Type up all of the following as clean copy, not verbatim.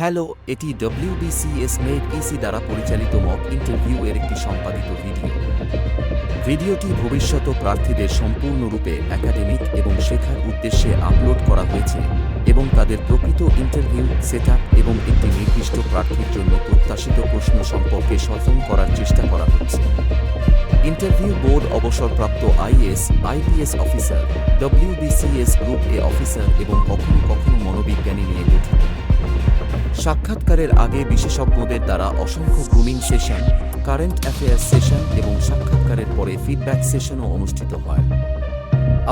Hello, এটি WBCS made EC দ্বারা পরিচালিত মক ইন্টারভিউ এর একটি সম্পাদিত ভিডিও। ভিডিওটি ভবিষ্যৎ প্রার্থীদের সম্পূর্ণরূপে একাডেমিক এবং শেখার উদ্দেশ্যে আপলোড করা হয়েছে এবং তাদের প্রকৃত ইন্টারভিউ সেটআপ এবং একটি নির্দিষ্ট প্রার্থীর জন্য প্রত্যাশিত প্রশ্ন সম্পর্কে সচেতন করার চেষ্টা করা হচ্ছে। ইন্টারভিউ বোর্ড অবসরপ্রাপ্ত IAS, IPS officer, WBCS group এ অফিসার এবং কখনো কখনো মনোবিজ্ঞানী নিয়ে গঠিত। সাক্ষাৎকারের আগে বিশেষজ্ঞদের দ্বারা অসংখ্য grooming session, current affairs session এবং সাক্ষাৎকারের পরে ফিডব্যাক সেশনও অনুষ্ঠিত হয়।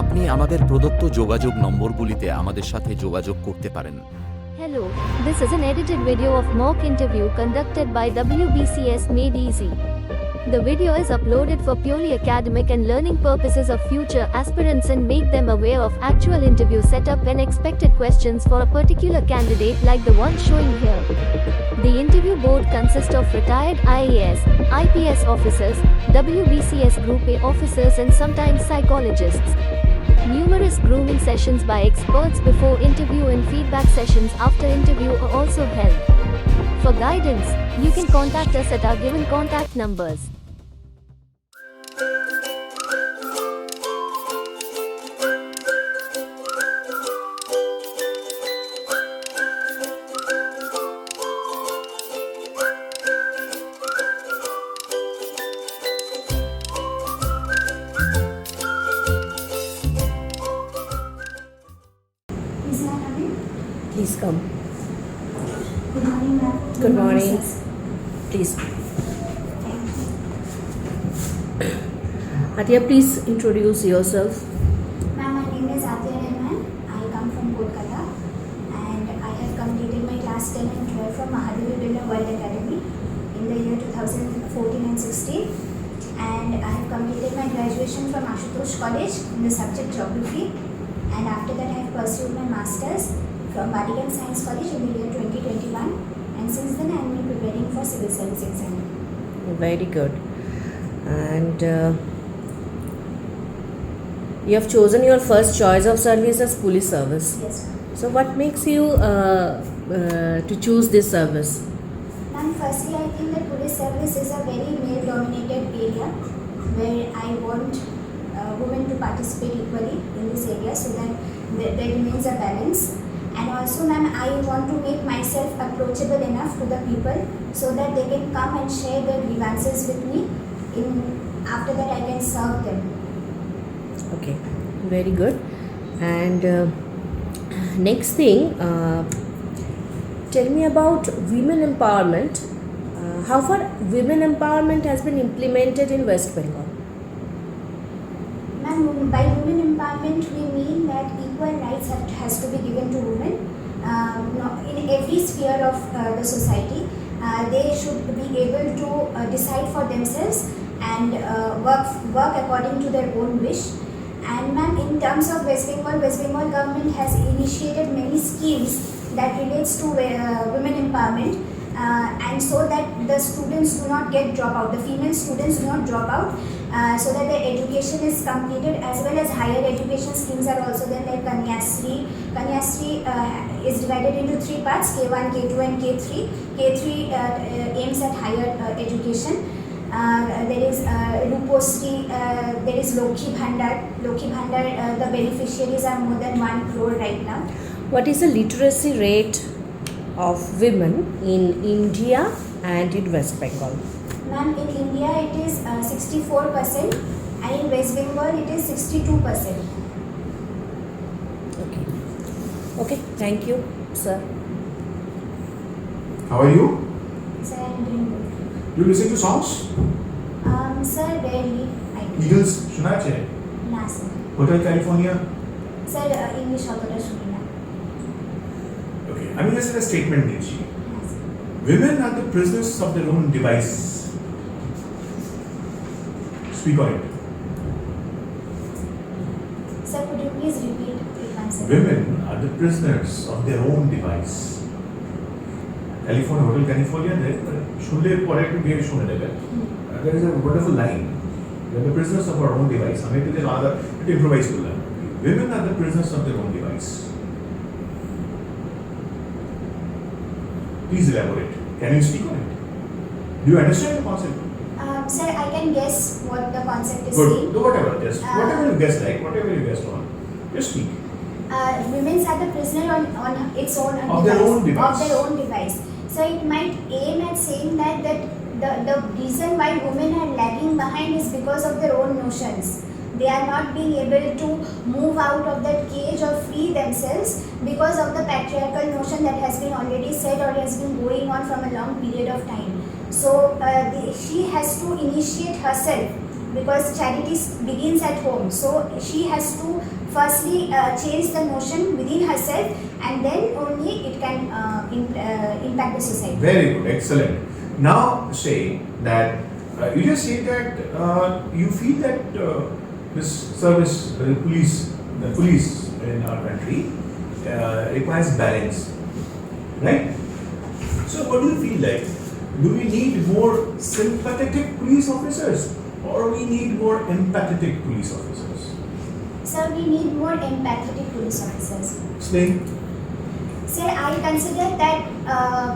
আপনি আমাদের প্রদত্ত যোগাযোগ নম্বরগুলিতে আমাদের সাথে যোগাযোগ করতে পারেন। Hello, this is an edited video of mock interview conducted by WBCS Made Easy. The video is uploaded for purely academic and learning purposes of future aspirants and make them aware of actual interview setup and expected questions for a particular candidate like the one showing here. The interview board consists of retired IAS, IPS officers, WBCS Group A officers and sometimes psychologists. Numerous grooming sessions by experts before interview and feedback sessions after interview are also held. For guidance, you can contact us at our given contact numbers. Please come. Good morning, ma'am. Good morning. Please. Atiya, please introduce yourself. Ma'am, my name is Atiya Rahman. I come from Kolkata and I have completed my class 10 and 12 from Mahadevi Birla World Academy in the year 2014 and 16. And I have completed my graduation from Ashutosh College in the subject Geography. And after that, I have pursued my Masters from Vatican Science College in the year 2021. And since then, I am preparing for civil service exam. Very good. And you have chosen your first choice of service as police service. Yes, ma'am. So what makes you to choose this service? Ma'am, firstly, I think that police service is a very male-dominated area where I want women to participate equally in this area so that there remains a balance. And also, ma'am, I want to make myself approachable enough to the people so that they can come and share their grievances with me. After that, I can serve them. Okay, very good. And next thing, tell me about women empowerment. How far women empowerment has been implemented in West Bengal? Ma'am, by women empowerment, we mean that equal rights has to be given to women in every sphere of the society. They should be able to decide for themselves and work according to their own wish. And ma'am, in terms of West Bengal government has initiated many schemes that relates to women empowerment. And so that the students do not get drop out, the female students do not drop out, so that their education is completed, as well as higher education schemes are also there like Kanyasri. Kanyasri is divided into three parts, K1, K2 and K3. K3 aims at higher education. There is Rupasri, there is Lokhi Bhandar. Lokhi Bhandar, the beneficiaries are more than 1 crore right now. What is the literacy rate of women in India and in West Bengal? Ma'am, in India it is 64% and in West Bengal it is 62%. Okay, thank you, sir. How are you? Sir, I am doing good. You listen to songs? Sir, rarely I do. Eagles सुना है? ना sir. Hotel California? Sir, English অতটা শুনি না। Okay, আমি just a statement দিচ্ছি। না sir. Women are the prisoners of their own device. Speak on it. Sir, could you please repeat it once again? Women are the prisoners of their own device. California, Hotel California, শুনলে পরে একটু গিয়ে শুনে নেবেন। There is a wonderful line. We are the prisoners of our own device. আমি এটাতে আলাদা একটু improvise করলাম। Women are the prisoners of their own device. Please elaborate. Can you speak on it? Do you understand the concept? Sir, I can guess what the concept is Good. saying. Do whatever. Just Uh, whatever you guess like, whatever you guessed on. Just speak. Women are the prisoner on its own Of their own device. Of their own device. So it might aim at saying that the reason why women are lagging behind is because of their own notions. They are not being able to move out of that cage or free themselves because of the patriarchal notion that has been already said or has been going on from a long period of time. So she has to initiate herself because charity begins at home. So she has to firstly change the notion within herself, and then only it can impact the society. Very good. Excellent. Now say that you just say that you feel that this service, the police in our country requires balance, right? So what do you feel like? Do we need more sympathetic police officers or we need more empathetic police officers? Sir, we need more empathetic police officers. Explain. Sir, I consider that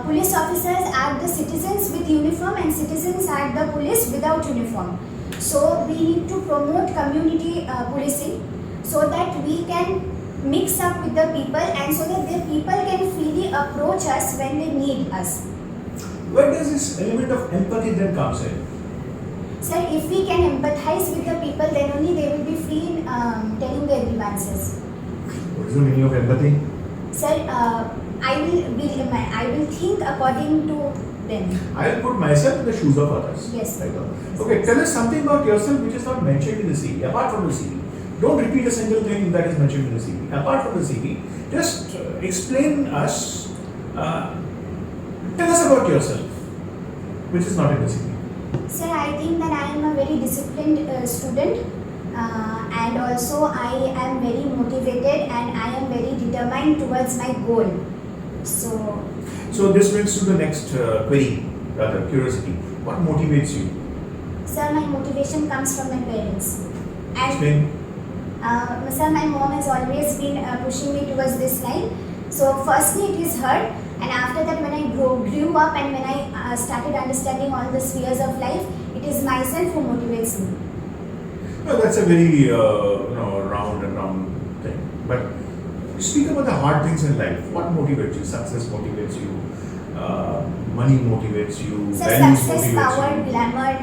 police officers are the citizens with uniform and citizens are the police without uniform. So we need to promote community policing so that we can mix up with the people and so that the people can freely approach us when they need us. Where does this element of empathy then comes in? Sir, if we can empathize with the people, then only they will be free in telling their grievances. What is the meaning of empathy? Sir, I will think according to them. I will put myself in the shoes of others. Yes. Right now. Okay, tell us something about yourself which is not mentioned in the CV, apart from the CV. Don't repeat a single thing that is mentioned in the CV. Apart from the CV, just explain us, tell us about yourself, which is not in the CV. Sir, I think that I am a very disciplined student and also I am very motivated and I am very determined towards my goal. So this brings to the next query, rather curiosity. What motivates you? Sir, my motivation comes from my parents. And Explain. sir, my mom has always been pushing me towards this line. So firstly it is her, and after that when I grew up and when I started understanding all the spheres of life, it is myself who motivates me. No, that's a very round and round thing. But speak about the hard things in life. What motivates you? Success motivates you. Money motivates you. So Values success, motivates power, you. glamour.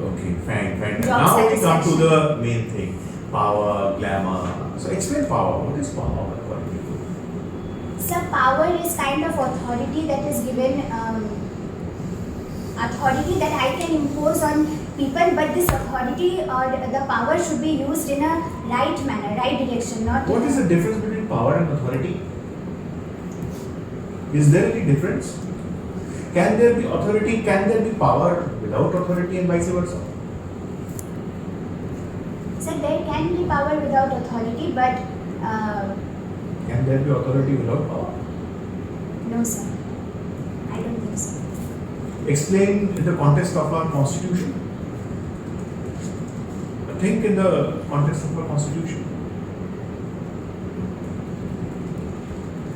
Okay, fine. Job Now we come to satisfaction. the main thing: power, glamour. So explain power. What is power according to you? So power is kind of authority that is given, authority that I can impose on people, but this authority or the power should be used in a right manner, right direction, not. What is the difference between power and authority? Is there any difference? Can there be authority? Can there be power without authority and vice versa? So there can be power without authority, but Can there be authority without power? no, sir. I don't think so. Explain in the context of our constitution. Think in the context of our constitution.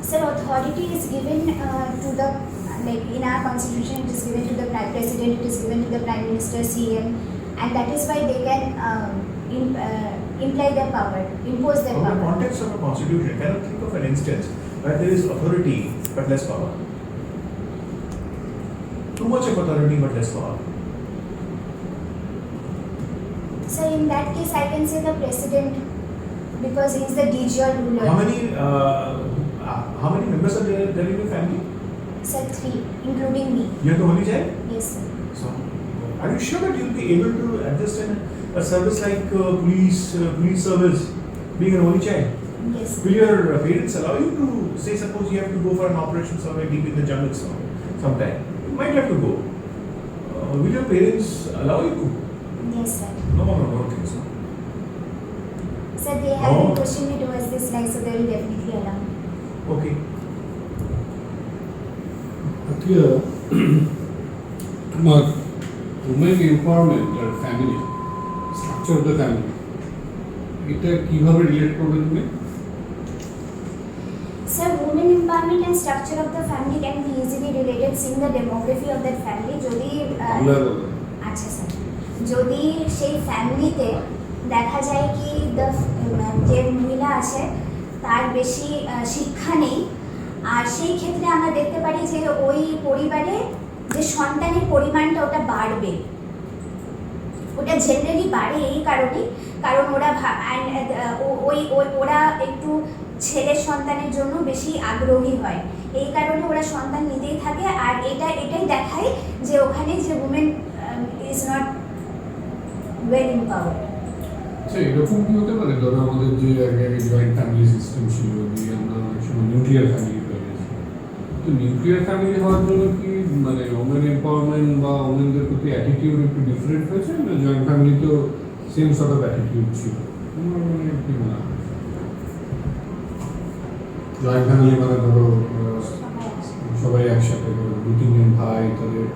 Sir, authority is given to the, like in our constitution, it is given to the president, it is given to the prime minister, CM, and that is why they can imply their power, impose their From the power. context of a constitution, can you think of an instance where there is authority but less power? Too much of authority but less power. So in that case, I can say the president, because he is the de jure ruler. How many members are there in your family? Sir, 3, including me. You are the only child? Yes, sir. So, are you sure that you will be able to adjust in a service like police service, being an only child? Yes. Will your parents allow you to, say, suppose you have to go for an operation somewhere deep in the jungle sometime? You might have to go. Will your parents allow you to? Yes, sir. No, don't think so. Sir, they have No. been pushing me towards this line, so they will definitely allow me. Okay. Here, তোমার women empowerment R family, structure of the family, এটা কিভাবে relate করবে তুমি? Sir, women empowerment and structure of the family can be easily related seeing the demography of that family. যদি বাংলায় বলো। আচ্ছা sir, যদি সেই ফ্যামিলিতে দেখা যায় কি যে মহিলা আছে তার বেশি শিক্ষা নেই, আর সেই ক্ষেত্রে আমরা দেখতে পারি যে ওই পরিবারে যে সন্তানের পরিমাণটা ওটা বাড়বে। ওটা জেনারেলি বাড়ে এই কারণেই, কারণ ওরা ওরা একটু ছেলে সন্তানের জন্য বেশি আগ্রহী হয়, এই কারণে ওরা সন্তান নিতেই থাকে। আর এটাই দেখায় যে ওখানে যে women is not well empowered. আচ্ছা, এরকম কি হতে পারে? ধরো আমাদের যে আগে জয়েন্ট ফ্যামিলি সিস্টেম ছিল, দিয়ে আমরা অনেক সময় নিউক্লিয়ার ফ্যামিলি হয়ে গেছি। তো নিউক্লিয়ার ফ্যামিলি হওয়ার জন্য কি মানে ওমেন এম্পাওয়ারমেন্ট বা ওমেনদের প্রতি অ্যাটিটিউড একটু ডিফারেন্ট হয়েছে, না জয়েন্ট ফ্যামিলিতেও সেম সর্ট অফ অ্যাটিটিউড ছিল? আমার মানে কি মনে হয় জয়েন্ট ফ্যামিলি মানে ধরো সবাই একসাথে, ধরো 2-3 ভাই, তাদের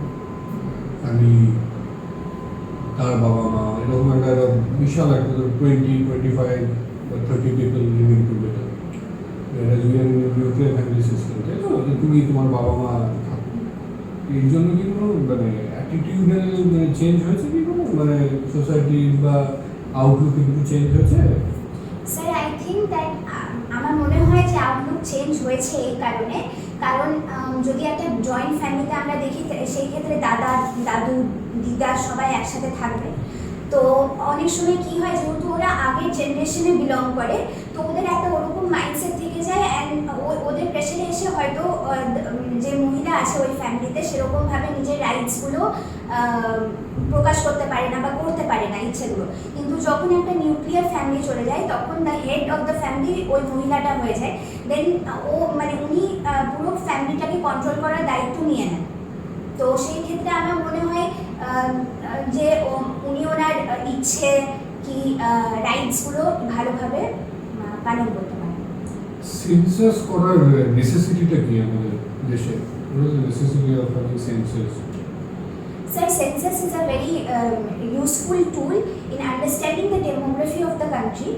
ফ্যামিলি, তার বাবা মা, এরকম একটা বিশাল একটা 20-25 বা 30 পিপল লিভিং টুগেদার। এটা যদি আমি নিউক্লিয়ার ফ্যামিলি সিস্টেম, তাই তো? যে তুমি তোমার বাবা মা থাকো, এর জন্য কি কোনো মানে অ্যাটিটিউডাল মানে চেঞ্জ হয়েছে কি কোনো মানে সোসাইটি বা আউটলুকে কিছু চেঞ্জ হয়েছে? স্যার আই থিঙ্ক দ্যাট আমার মনে হয় যে আউটলুক চেঞ্জ হয়েছে এই কারণে, কারণ যদি একটা জয়েন্ট ফ্যামিলিতে আমরা দেখি সেই ক্ষেত্রে দাদা দাদু দিদা সবাই একসাথে থাকবে। তো অনেক সময় কি হয়, যেহেতু ওরা আগের জেনারেশনে বিলং করে, তো ওদের একটা ওরকম মাইন্ডসেট থেকে যায়, অ্যান্ড ওদের প্রেশারে এসে হয়তো যে মহিলা আছে ওই ফ্যামিলিতে সেরকমভাবে নিজের রাইটসগুলো প্রকাশ করতে পারে না বা করতে পারে না ইচ্ছেগুলো। কিন্তু যখন একটা নিউক্লিয়ার ফ্যামিলি চলে যায়, তখন the head of the family ওই মহিলাটা হয়ে যায়। দেন উনি পুরো ফ্যামিলিটাকে কন্ট্রোল করার দায়িত্ব নিয়ে নেন। তো সেই ক্ষেত্রে আমার মনে হয় যে উনি ওনার ইচ্ছে কি রাইটসগুলো ভালোভাবে পালন করতে পারেন। সেন্সাস করার নেসেসিটিটা কি আমাদের দেশে? Necessity of census? Sir, census is a very useful tool in understanding the demography of the country,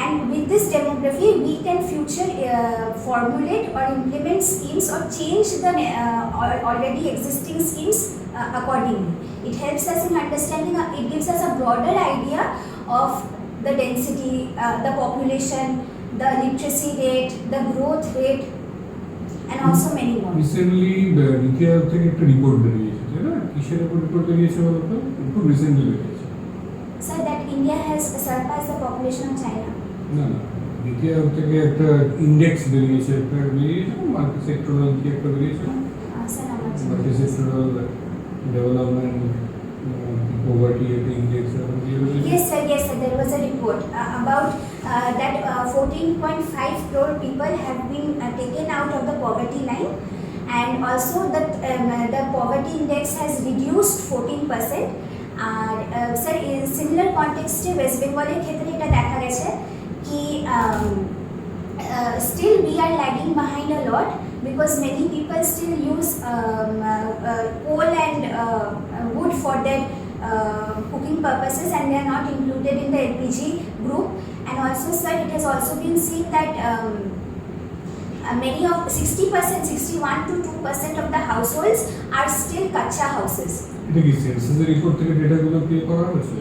and with this demography we can future formulate or implement schemes or change the already existing schemes accordingly. It helps us in understanding, it gives us a broader idea of the density, the population, the literacy rate, the growth rate, and also many more. Recently নিকিয়া থেকে একটা report বেরিয়েছে, তাই না? কিসের উপর report বেরিয়েছে বলতো? খুব রিসেন্টলি বেরিয়েছে। Sir, that India has surpassed the population of China. না না, নিকিয়া থেকে একটা ইন্ডেক্স বেরিয়েছে, একটা বেরিয়েছে মাল্টি সেক্টরাল কি একটা বেরিয়েছে, Sir, how much? Multi sectoral development poverty একটা ইন্ডেক্স এরকম দিয়ে বেরিয়েছে। Yes, sir, there was a report about that 14.5 crore people have been taken out of the poverty line, and also that the poverty index has reduced 14%. আর sir similar কনটেক্সটে west বেঙ্গলের ক্ষেত্রে এটা দেখা গেছে কি still we are lagging behind a lot because many people still use coal and wood for their cooking purposes, and they are not included in the LPG group. And also, sir, it has also been seen that many of 60%, 61 to 2% of the households are still kacha houses. এটা কি সেন্সাসের report থেকে ডেটাগুলো pay করা হয়েছে?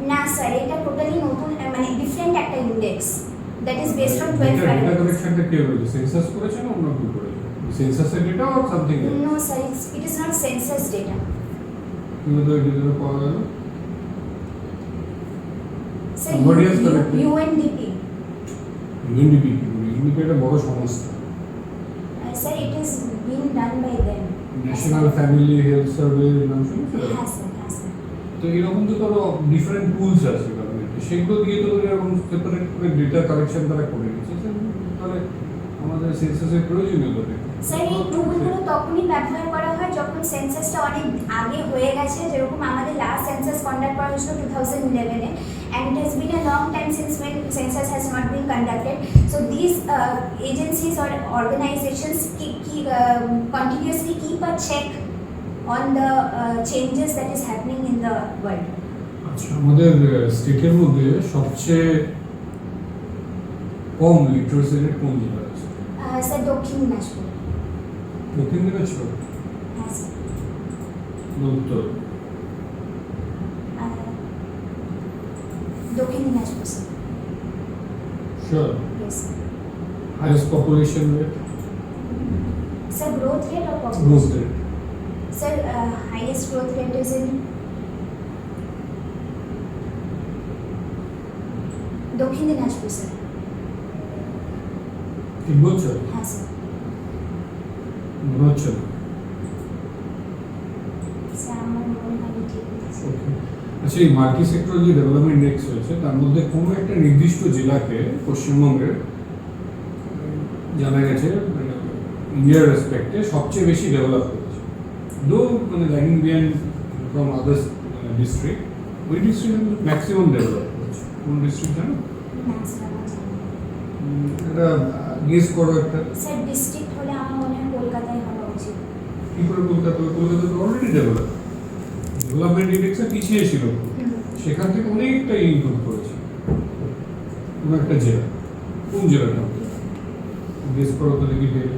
না sir, এটা totally নতুন মানে different একটা index that is based on 12 data variables. কালেকশনটা কে করেছে? সেন্সাস করেছে না অন্য কেউ করেছে? সেন্সাসের data or something else? No sir, it is not census data. কিভাবে এই ডেটাটা পাওয়া গেল? Sir, Somebody has collected. UNDP. UNDP একটা বড় সংস্থা, Sir, it is being done by them. National family health survey নাম শুনেছো? Yes sir, yes sir. তো এরকম তো ধরো ডিফারেন্ট টুলস আছে গভর্নমেন্টে, সেগুলো দিয়ে তো এরকম সেপারেট করে ডেটা কালেকশন তারা করে নিচ্ছে, তাহলে আমাদের সেন্সাসের প্রয়োজনীয়তা নেই। স্যার, এই টুলগুলো তখনই ব্যবহার করা হয় যখন সেন্সাসটা অনেক আগে হয়ে গেছে, যেরকম আমাদের লাস্ট সেন্সাস কন্ডাক্ট করা হয়েছিল 2011-এ, and it has been a long time since when census has not been conducted. So these agencies or organizations continuously keep a check on the changes that is happening in the world. আচ্ছা, আমাদের স্টেটের মধ্যে সবচেয়ে কম literacy rate কোন জেলা আছে? Sir, দক্ষিণ দিনাজপুর। দক্ষিণ দিনাজপুর। উত্তর দক্ষিণ Dinajpur sir. Sure Yes, sir. Highest population rate Sir, growth rate or growth population? Rate Sir, highest growth rate is in দক্ষিণ দিনাজপুর স্যার। ঠিক বলছো হ্যাঁ স্যার। মনে হচ্ছে না স্যার আমার মনে হয় আমি ঠিক বলছি। Okay. আচ্ছা এই মাল্টি সেক্টর যে ডেভেলপমেন্ট ইন্ডেক্স হয়েছে তার মধ্যে কোনো একটা নির্দিষ্ট জেলাকে পশ্চিমবঙ্গের জানা গেছে মানে ইন্ডিয়ার রেসপেক্টে সবচেয়ে বেশি ডেভেলপ করেছে দো মানে lagging behind from others district ওই ডিস্ট্রিক্ট ম্যাক্সিমাম ডেভেলপ করেছে কোন ডিস্ট্রিক্ট জানো না স্যার আমার জানা নেই। এটা গেস করো একটা স্যার ডিস্ট্রিক্ট হলে আমার মনে হয় কলকাতায় হওয়া উচিত। কি করে কলকাতা তো অলরেডি ডেভেলপ ডেভেলপমেন্ট ইন্ডেক্সে পিছিয়ে ছিল সেখান থেকে অনেকটা ইমপ্রুভ করেছে কোনো একটা জেলা কোন জেলাটা গেস করো তো দেখি পেয়ে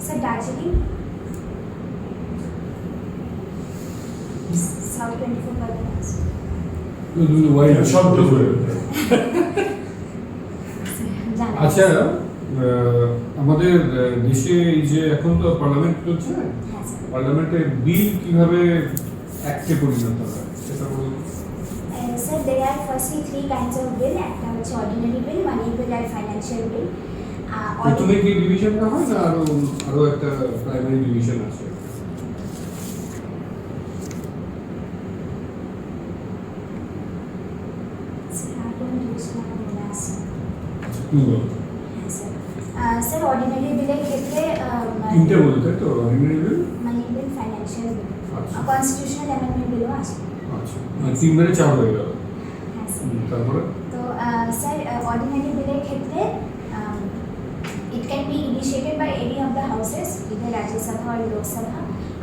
স্যার দার্জিলিং, সাউথ 24 পারগনাস। তুমি ওয়াইড শব্দ করে জানা আচ্ছা আমাদের দেশে এই যে এখন তো পার্লামেন্ট চলছে হ্যাঁ স্যার। পার্লামেন্টে বিল কিভাবে অ্যাক্টে পরিণত হয় সেটা বলুন Sir, there are firstly three kinds of bill. একটা হচ্ছে ordinary bill, money bill আর financial bill. প্রথমে কি ডিভিশনটা হয় না আরো আরো একটা প্রাইমারি ডিভিশন আছে তুমি বলো স্যার অর্ডিনারি বিলের ক্ষেত্রে তিনটে বলতে তাই তো অর্ডিনারি বিল মানি বিল, ফাইন্যান্সিয়াল বিল, আচ্ছা কনস্টিটিউশনাল অ্যামেন্ডমেন্ট বিলও আছে। আচ্ছা মানে তিন মেরে চার হয়ে গেল হ্যাঁ স্যার। তারপরে তো স্যার অর্ডিনারি বিলের ক্ষেত্রে it can be initiated by any of the houses, either Rajya Sabha or Lok Sabha.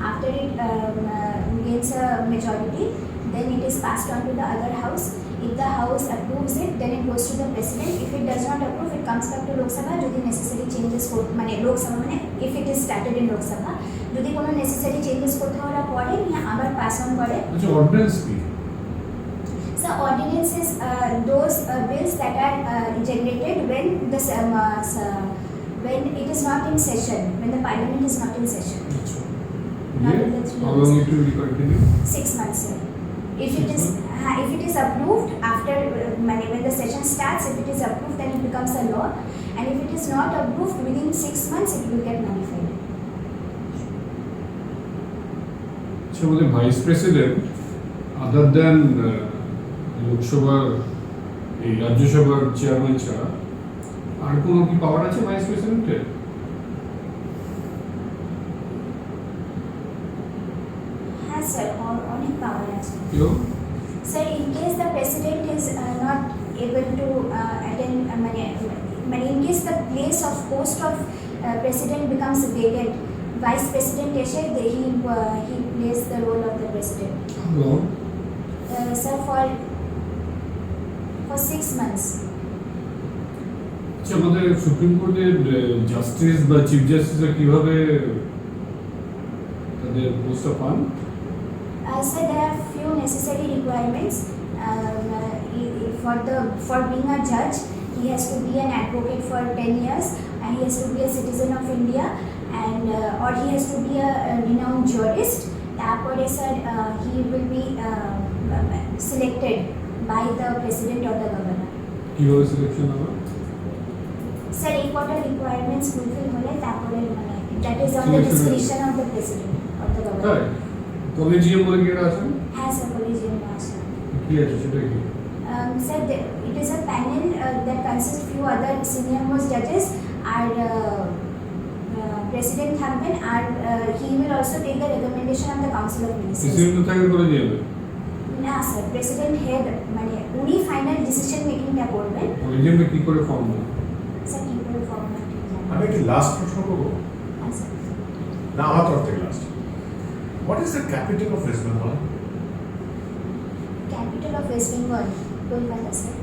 After it gains a majority, then it is passed on to the other house. If the house approves it, then it goes to the president. If it does not approve, it comes back to Lok Sabha. যদি necessary changes মানে Lok Sabha মানে if it is started in Lok Sabha, যদি কোনো necessary changes করতে ওরা পরে নিয়ে আবার pass on করে। আচ্ছা অর্ডিন্যান্স কি So ordinances, those bills that are generated when when it is not in session, when the parliament is not in session. আচ্ছা Not in the 3 how long years. it will continue 6 months, sir. If it is approved after when the session starts, if it is approved, then it becomes a law, and if it is not approved within 6 months, it will get nullified. আচ্ছা আমাদের vice president আদার দেন লোকসভার এই রাজ্যসভার chairman ছাড়া আর কোনো কি পাওয়ার আছে vice প্রেসিডেন্টের Yes, sir. অনেক power আছে। কেউ Sir, in case the president is not able to attend, in case the place of post of president becomes vacant, vice president eshe he plays the role of the president. Hello Sir, for 6 months. আচ্ছা আমাদের supreme কোর্টের justice বা chief জাস্টিসরা কিভাবে তাদের পোস্টটা পান Sir, there are few necessary requirements. For being a judge, he has to be an advocate for 10 years, and he has to be a citizen of India, and or he has to be a renowned jurist. Therefore, sir, he will be selected by the president or the governor. কিভাবে selection হবে Sir, important requirements fulfill hole therefore that is on the Selection discretion of the president or the governor. তাই collegium বলে কি একটা আছে Has a collegium mass. কি আছে সেটা কি Sir, it is a panel that consists few other senior most judges and president থাকবেন and he will also take the recommendation of the council of ministers. President থাকে কলেজিয়ামে না sir president head উনি final decision মেকিংটা করবেন। কলেজিয়ামে কি করে form হয় sir কি করে ফর্মেট আমি একটি লাস্ট প্রশ্ন করবো হ্যাঁ স্যার। না আমার তরফ থেকে last what is the capital of West Bengal capital of West Bengal Kolkata sir.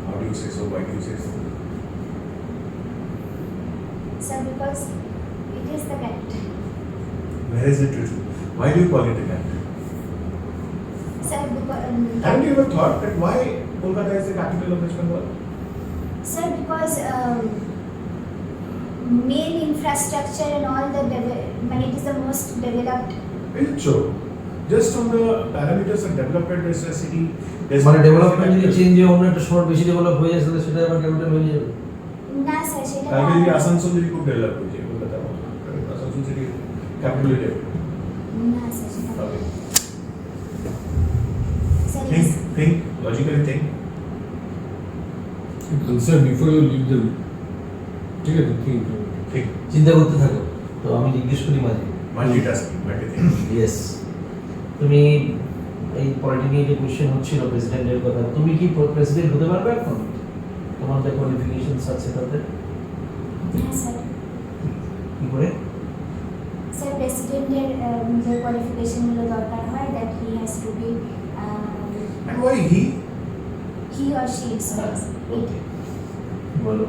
How do you say so why do you say so Sir, because it is the capital. Where is it written? Why do you call it the capital? Sir, because Haven't you ever thought that why Kolkata is the capital of West Bengal? sir, because main infrastructure and all the it is the most developed. Is it so? Just on the parameters of development, there's a city. There's মানে development যদি change হয়ে অন্য একটা শহর বেশি develop হয়ে যায় তাহলে সেটা আবার ক্যাপিটাল হয়ে যাবে। না স্যার, সেটা কালকে যদি আসানসোল যদি খুব ডেভেলপ হয়ে যায় কলকাতা আসানসোল সিটি ক্যাপিটাল হয়ে যাবে। না স্যার, সেটা Okay. Sir Think, logically think. Answer before you leave them. ঠিক আছে, think. Think. চিন্তা করতে থাকো। তো আমি জিজ্ঞেস করি মাঝে Multitasking, multitasking. ইয়েস, তুমি এই পলিটি নিয়ে যে কোশ্চেন হচ্ছিল প্রেসিডেন্টের কথা, তুমি কি প্রেসিডেন্ট হতে পারবে এখন? তোমার যে কোয়ালিফিকেশনস আছে তাতে হ্যাঁ স্যার। কি করে? স্যার, প্রেসিডেন্টের যে কোয়ালিফিকেশনগুলো দরকার হয়, that he has to be And why he? He or she is okay, বলো।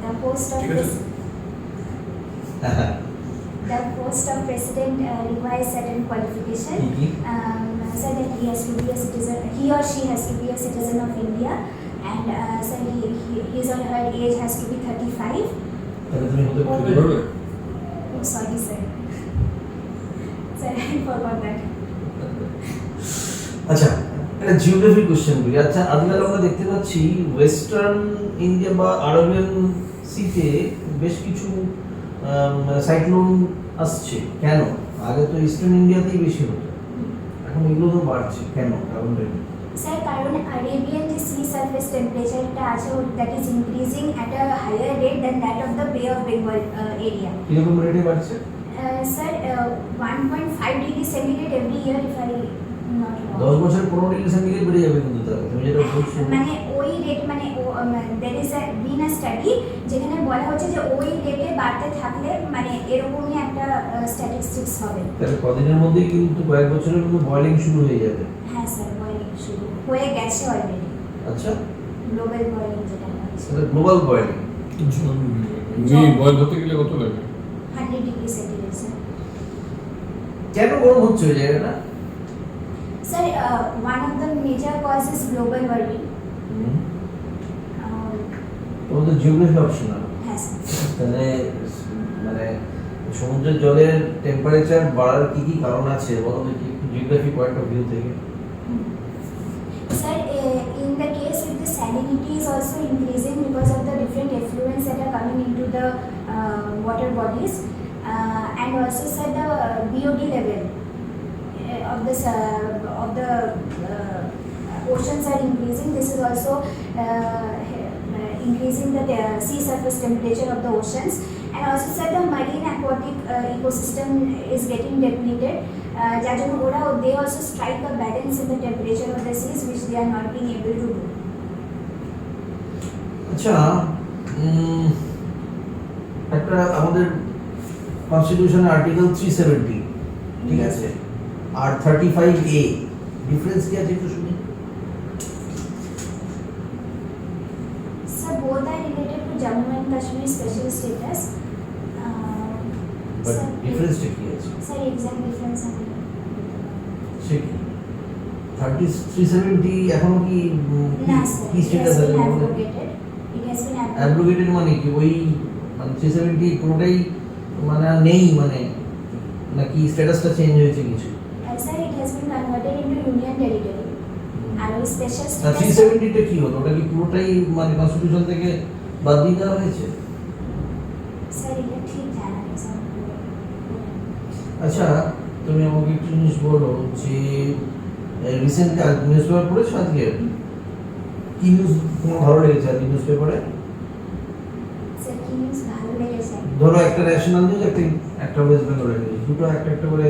the post of ঠিক আছে। the post of president requires certain qualification. কি? So that he has to be a citizen, he or she has to be a citizen of India, and so his or her age has to be 35. তাহলে তুমি হতে হতে পারবে? পারবে? Oh, sorry sir. Sir, I forgot that. আচ্ছা, একটা geography question করি। আচ্ছা, আজকাল আমরা দেখতে পাচ্ছি ওয়েস্টার্ন ইন্ডিয়া বা আরবিয়ান সিতে বেশ কিছু সাইক্লোন আসছে। কেন? আগে তো ইস্টার্ন ইন্ডিয়াতেই বেশি হতো, এখন এগুলো তো বাড়ছে কেন? কারণটা কি? Sir, কারণ Arabian যে sea surface temperature টা আছে, that is increasing at a higher rate than that of the Bay of Bengal area. কিরকম রেটে বাড়ছে? Sir, 1.5 degree centigrade every year, if I not 10 wrong. বছর 15 ডিগ্রি সেন্টিগ্রেড বেড়ে যাবে কিন্তু তাহলে তুমি যেটা বলছো। মানে ওই রেট, মানে there is a been a study যেখানে বলা হচ্ছে যে ওই রেটে বাড়তে থাকলে মানে এরকমই একটা স্ট্যাটিস্টিক্স হবে। তাহলে কদিনের মধ্যেই কিন্তু কয়েক বছরের মধ্যে বয়েলিং শুরু হয়ে যাবে। হ্যাঁ স্যার, বয়েলিং শুরু হয়ে গেছে অলরেডি। আচ্ছা, গ্লোবাল বয়েলিং যেটা হচ্ছে সেটা গ্লোবাল বয়েলিং। এমনি বয়স হতে গেলে কত লাগে? 100 ডিগ্রি সেন্টিগ্রেড স্যার। কেন গরম হচ্ছে ওই জায়গাটা? Sir, one of the major causes global warming. তোমাদের জিওগ্রাফি অপশনাল। Has. তাহলে মানে সমুদ্রের জলের টেম্পারেচার বাড়ার কি কি কারণ আছে বলো দেখি জিওগ্রাফি পয়েন্ট অফ ভিউ থেকে। Sir, in the case if the salinity is also increasing because of the different effluents that are coming into the water bodies, and also sir the BOD level of the oceans are increasing. This is also increasing the sea surface temperature of the oceans, and also sir the marine aquatic ecosystem is getting depleted. যার জন্য ওরা they also strike a balance in the temperature of the seas which they are not being able to do. আচ্ছা, একটা আমাদের constitution article 370, ঠিক আছে, আর 35A difference কি আছে একটু শুনি। Sir, both are related to Jammu and Kashmir special status. But Sir, ডিফারেন্সটা কি আছে? sir, exact difference আমি সে কি 370 এখনো কি না sir, কি it স্ট্যাটাস has আছে? been abrogated. It has been abrogated. Abrogated মানে কি ওই মানে 370 পুরোটাই মানে আর নেই মানে নাকি স্ট্যাটাসটা চেঞ্জ হয়েছে কিছু? Sir, it has been converted into union territory. আর ওই স্পেশাল না স্ট্যাটাস 370 টা কি হলো? ওটা কি পুরোটাই মানে কনস্টিটিউশন থেকে বাদ দিয়ে দেওয়া হয়েছে? স্যার এটা ঠিক জানা নেই স্যার। আচ্ছা, তুমি আমাকে একটা জিনিস বলো যে রিসেন্টলি নিউজ পেপার পড়েছো আজকে? কি নিউজ তোমার ভালো লেগেছে আজকে নিউজ পেপারে? স্যার কি নিউজ ভালো লেগেছে? ধরো একটা ন্যাশনাল নিউজ, একটা ওয়েস্ট বেঙ্গলের নিউজ, দুটো একটা একটা করে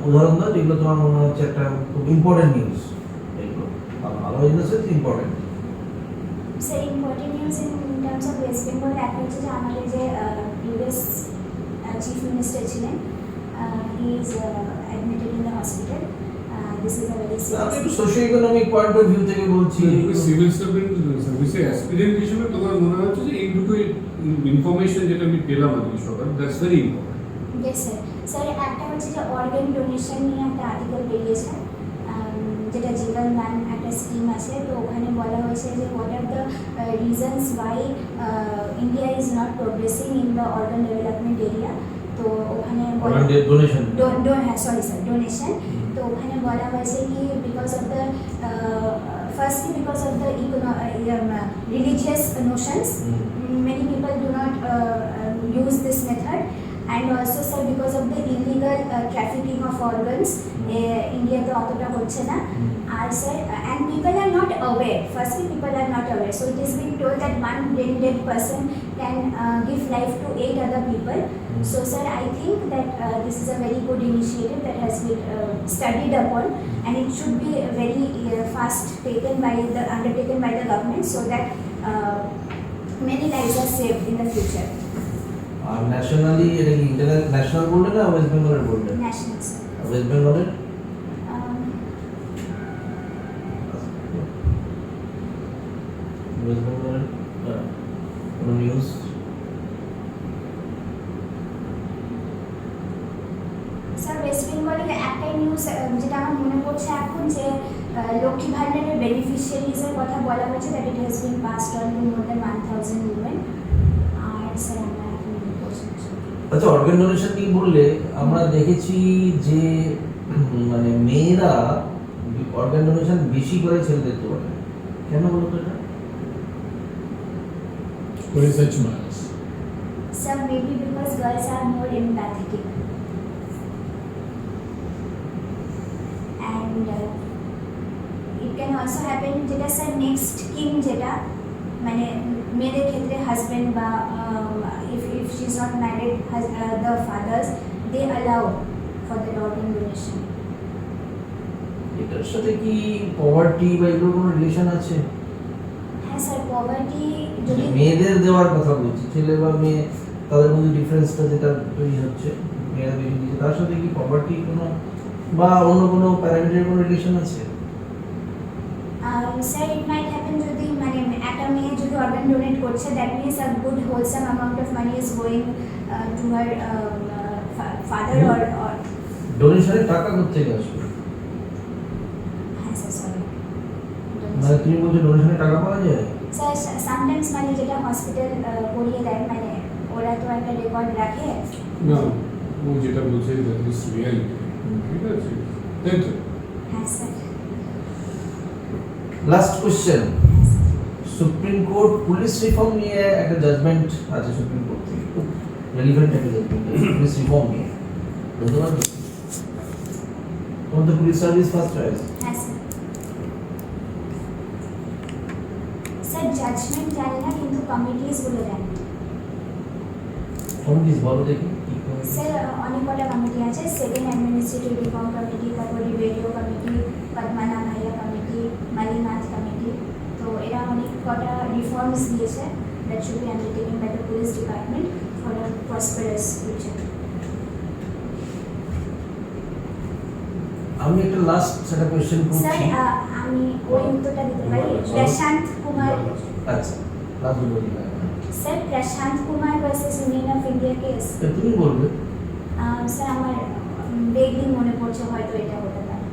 উদাহরণ দাও যেগুলো তোমার মনে হচ্ছে একটা খুব ইম্পর্টেন্ট নিউজ। এগুলো ভালো জিনিস হচ্ছে important. Sir important news in terms of West Bengal একটা হচ্ছে যে আমাদের যে প্রিভিয়াস চিফ মিনিস্টার ছিলেন, he is admitted in the hospital. This is a very আমি সিরিয়াস। একটু social economic point of view থেকে বলছি। সিভিল সার্ভিসে অ্যাসপিরেন্ট হিসেবে তোমার মনে হচ্ছে যে এই দুটো ইনফরমেশন যেটা আমি পেলাম আর কি সকাল, that's very important. Yes sir. Sir একটা হচ্ছে যে অর্গান ডোনেশন নিয়ে একটা আর্টিকেল বেরিয়েছে, যেটা জীবন ম্যান একটা স্কিম আছে, তো ওখানে বলা হয়েছে যে what are the reasons why India is not progressing in the organ development area. তো ওখানে ডোনেশন হ্যাঁ সরি স্যার, ডোনেশন। তো ওখানে বলা হয়েছে কি because of the firstly because of the religious notions, many people do not use this method, and also sir because of the illegal trafficking of organs, India te otota hocche na, and sir and people are not aware. Firstly, people are not aware, so it is being told that one brain dead person can give life to 8 other people. So sir, I think that this is a very good initiative that has been studied upon, and it should be very fast undertaken by the government, so that many lives are saved in the future. আর nationally এটা কি international বললে না West বেঙ্গলের বললে? National sir. West বেঙ্গলের West বেঙ্গলের কোনো নিউজ? স্যার ওয়েস্ট বেঙ্গলের একটাই নিউজ যেটা আমার মনে পড়ছে এখন, যে লক্ষ্মী ভান্ডারের বেনিফিশিয়ারিজের কথা বলা হয়েছে, that it has been passed on to more than 1000 women. আর স্যার আমরা এখন মনে পড়ছে না। আচ্ছা, অর্গান ডোনেশন নিয়ে বললে আমরা দেখেছি যে মানে মেয়েরা অর্গান ডোনেশন বেশি করে ছেলেদের তুলনায়, কেন বলতো এটা? What is such matters? Sir, maybe because girls are more empathetic. And it can also happen যেটা স্যার নেক্সট কিং, যেটা মানে মেয়েদের ক্ষেত্রে হাজব্যান্ড বা if she is not married, the fathers they allow for the organ donation. এটার সাথে কি poverty বা এগুলোর কোনো রিলেশন আছে? হ্যাঁ স্যার, পভার্টি যদি মেয়েদের দেওয়ার কথা বলছি, ছেলে বা মেয়ে তাদের মধ্যে ডিফারেন্সটা যেটা তৈরি হচ্ছে, মেয়েরা বেশি দিচ্ছে, তার সাথে কি পভার্টি কোনো বা অন্য কোনো প্যারামিটারের কোনো রিলেশন আছে? স্যার ইট মাইট হ্যাপেন যদি মানে একটা মেয়ে যদি অর্গান ডোনেট করছে, that means a good wholesome amount of money is going to her father or ডোনেশনের টাকা কোত্থেকে আসবে? হ্যাঁ স্যার সরি মানে তুমি বলছো ডোনেশনের টাকা পাওয়া যায়? স্যার সামটাইমস মানে যেটা হসপিটাল করিয়ে দেয়, মানে ওরা তো একটা রেকর্ড রাখে। না, ও যেটা বলছে দ্যাট ইজ রিয়ালিটি, ঠিক আছে, তাই তো? হ্যাঁ sir. Last question, supreme court police reform নিয়ে একটা জাজমেন্ট আছে সুপ্রিম কোর্ট থেকে, খুব রেলিভেন্ট একটা জাজমেন্ট পুলিশ রিফর্ম নিয়ে, বলতে পারবে? তোমার তো পুলিশ সার্ভিস ফার্স্ট চয়েস। হ্যাঁ স্যার। স্যার জাজমেন্ট জানি না, কিন্তু কমিটিজগুলো জানি। কমিটিস বলো দেখি কি কমিটি? স্যার অনেক কটা কমিটি আছে, সেকেন্ড অ্যাডমিনিস্ট্রেটিভ রিফর্ম কমিটি, তারপর রিভেরিও কমিটি, পদ্মনাভ ভাইয়া কমিটি, মালিনাথ কমিটি। তো এরা অনেক কটা রিফর্মস দিয়েছে that should be undertaken by the police department for a prosperous future. আমি একটা লাস্ট একটা কোশ্চেন স্যার করছি। আমি ওই উত্তরটা দিতে পারি? প্রশান্ত কুমার। আচ্ছা, লাস্ট বলি না, sir Prashant Kumar versus Union of India case. তুমি বলবে। স্যার আমার বেগলি মনে পড়ছে, হয়তো এটা হতে পারে।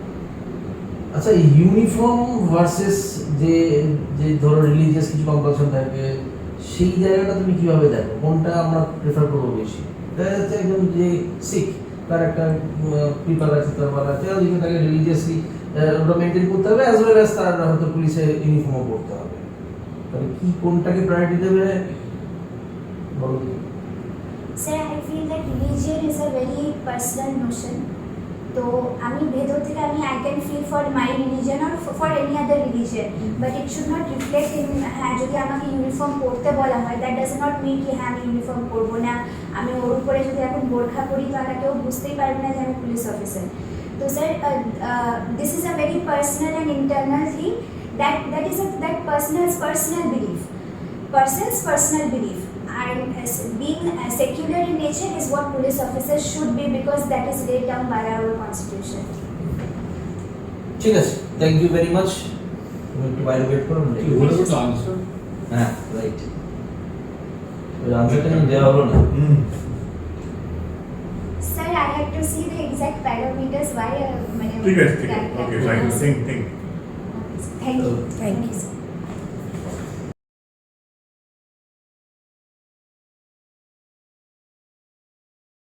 আচ্ছা, ইউনিফর্ম ভার্সেস যে যে ধরো রিলিজিয়াস কিছু কম্পালশন থাকে, সেই জায়গাটা তুমি কিভাবে দেখো? কোনটা আমরা প্রেফার করবো বেশি? দেখা যাচ্ছে একদম যে শিখ, তার একটা পিপার আছে, তার বলা আছে, ওদিকে তাকে রিলিজিয়াসলি ওটা মেনটেন করতে হবে, অ্যাজ ওয়েল অ্যাজ তার হয়তো পুলিশের ইউনিফর্মও পড়তে হবে, তাহলে কি কোনটাকে প্রায়োরিটি দেবে বলো? Sir I feel that religion is a very personal notion. তো আমি ভেতর থেকে I can feel for my religion or for any other religion, but it should not reflect in, হ্যাঁ যদি আমাকে ইউনিফর্ম পরতে বলা হয়, দ্যাট ডাজ নট মিন কি হ্যাঁ আমি ইউনিফর্ম পরবো না। আমি ওর উপরে যদি এখন বোরখা পরি, তাহলে কেউ বুঝতেই পারবে না যে আমি পুলিশ অফিসার। তো sir this is a very personal and internal thing, that person's personal belief, person's personal belief. And being secular in nature is what police officers should be, because that is laid down by our constitution. ঠিক আছে, thank you very much. তুমি একটু বাইরে wait করো। What about the answer? হ্যাঁ, right. আনসারটা কিন্তু দেওয়া হলো না। Sir, I have to see the exact parameters. Why? ঠিক আছে, ঠিক আছে, okay, fine, think. Thank you. Thank you.